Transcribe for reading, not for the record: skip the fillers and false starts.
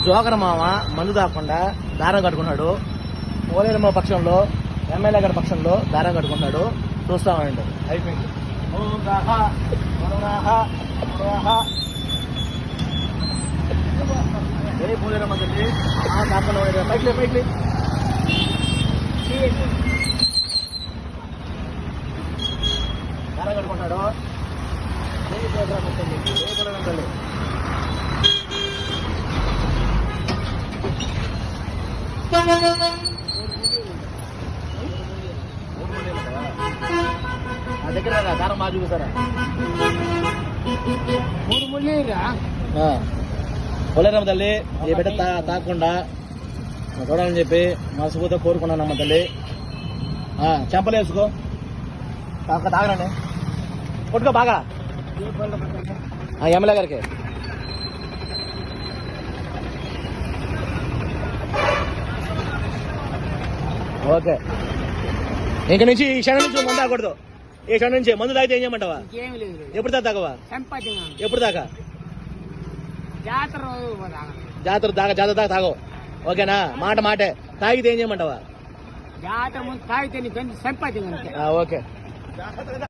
Joker మామ మందు తాకుండా దారం కట్టుకున్నాడు. పోలేరమ్మ పక్షంలో, ఎమ్మెల్యే గారి పక్షంలో దారం కట్టుకున్నాడు. చూస్తామండి. అయిపోయింది. ఏ పోలేరమ్మ తల్లి పైకి పైకి దారం కట్టుకున్నాడు. ఏ పోలేరమ్మ తల్లి దగ్గర దారం బాగా చూపిస్తారా? పోలేరమ్మ తల్లి ఈ బిడ్డ తాకుండా చూడాలని చెప్పి మనసుపోతే కోరుకున్నానమ్మ తల్లి. చెంపలు వేసుకో, తాగరండి, కొట్టుకో బాగా. ఎమ్మెల్యే గారికి ఓకే. ఇంక నుంచి ఈ క్షణం నుంచి మందు తాగకూడదు. ఈ క్షణం నుంచి మందు తాగితే ఏం చేయమంటావా? ఎప్పుడు దాకా తాగవా? ఎప్పుడు దాకా? జాతర దాకా తాగవు. ఓకేనా? మాటే తాగితే ఏం చేయమంటావా? జాతర ముందు తాగితే ఓకే.